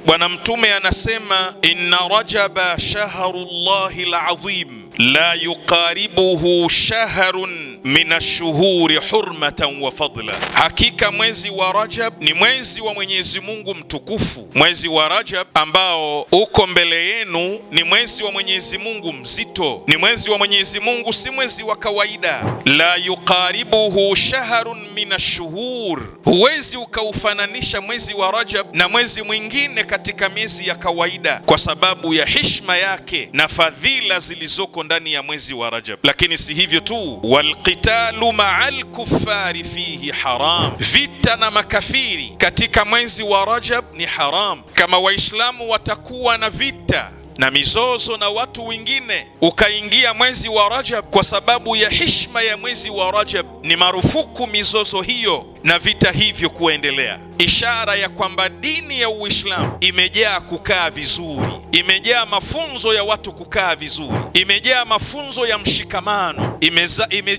Bwana Mtume anasema, inna rajaba shahrullahi alazim la yuqaribuhu shahrun min ash-shuhuri hurmatan wa fadla, hakika mwezi wa Rajab ni mwezi wa Mwenyezi Mungu mtukufu. Mwezi wa Rajab ambao uko mbele yenu ni mwezi wa Mwenyezi Mungu mzito, ni mwezi wa Mwenyezi Mungu, si mwezi wa kawaida. La yuqaribuhu shahrun min ash-shuhur, huwezi ukaufananisha mwezi wa Rajab na mwezi mwingine katika miezi ya kawaida kwa sababu ya heshima yake na fadhila zilizoko ndani ya mwezi wa Rajab. Lakini si hivyo tu, walqitalu ma'al kuffari fihi haram, vita na makafiri katika mwezi wa Rajab ni haram. Kama Waislamu watakuwa na vita na mizozo na watu wengine, ukaingia mwezi wa Rajab kwa sababu ya heshima ya mwezi wa Rajab, ni marufuku mizozo hiyo na vita hivyo kuendelea. Ishara ya kwamba dini ya Uislamu imejaa kukaa vizuri, imejaa mafunzo ya watu kukaa vizuri, imejaa mafunzo ya mshikamano,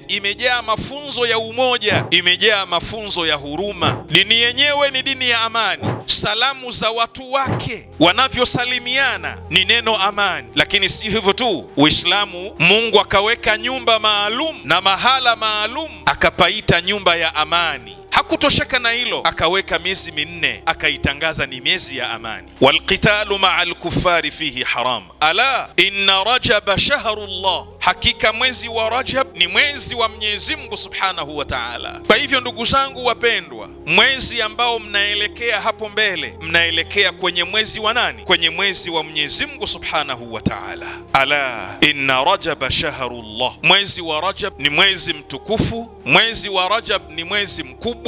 imejaa mafunzo ya umoja, imejaa mafunzo ya huruma. Dini yenyewe ni dini ya amani. Salamu za watu wake wanavyosalimiana ni neno amani. Lakini si hivyo tu, Uislamu Mungu akaweka nyumba maalum na mahala maalum akapaita nyumba ya amani. Hakutosheka na hilo, akaweka miezi minne akaitangaza ni miezi ya amani. Walqitalu ma'al kuffari fihi haram ala inna rajaba shahrullah, hakika mwezi wa Rajab ni mwezi wa Mwenyezi Mungu subhanahu wa ta'ala. Kwa hivyo ndugu zangu wapendwa, mwezi ambao mnaelekea hapo mbele, mnaelekea kwenye mwezi wa nani? Kwenye mwezi wa Mwenyezi Mungu subhanahu wa ta'ala. Ala inna rajaba shahrullah, mwezi wa Rajab ni mwezi mtukufu, mwezi wa Rajab ni mwezi mkubwa,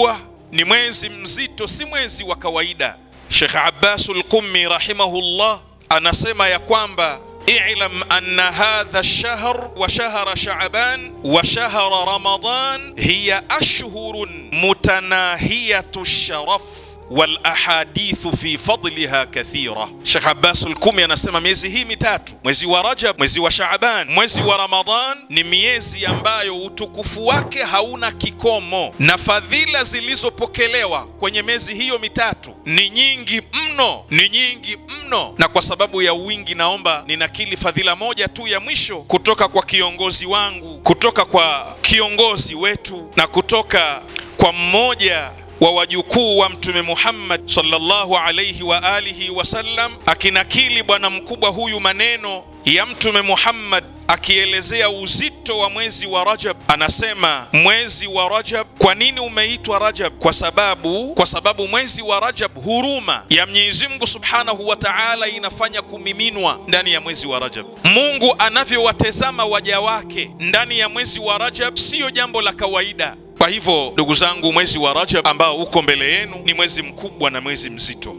ni mwezi mzito, si mwezi wa kawaida. Sheikh Abbas al-Qummi rahimahullah anasema ya kwamba i'lam anna hadha ash-shahr wa shahra Sha'ban wa shahra Ramadan hiya ashhurun mutanahiyatu ash-sharaf wal ahadithu fi fadliha kathira. Sheikh Abbas al-Qummi anasema miezi hii mitatu, mwezi wa Rajab, mwezi wa Shaaban, mwezi wa Ramadhan, ni miezi ambayo utukufu wake hauna kikomo na fadhila zilizopokelewa kwenye miezi hiyo mitatu ni nyingi mno, ni nyingi mno. Na kwa sababu ya wingi, naomba ninakili fadhila moja tu ya mwisho kutoka kwa kiongozi wangu, kutoka kwa kiongozi wetu na kutoka kwa mmoja wa wajukuu wa Mtume Muhammad sallallahu alayhi wa alihi wasallam, akinakili bwana mkubwa huyu maneno ya Mtume Muhammad akielezea uzito wa mwezi wa Rajab. Anasema mwezi wa Rajab, kwa nini umeitwa Rajab? Kwa sababu mwezi wa Rajab huruma ya Mwenyezi Mungu subhanahu wa ta'ala inafanya kumiminwa ndani ya mwezi wa Rajab. Mungu anavyowatazama waja wake ndani ya mwezi wa Rajab siyo jambo la kawaida. Kwa hivyo ndugu zangu, mwezi wa Rajab ambao uko mbele yenu ni mwezi mkubwa na mwezi mzito.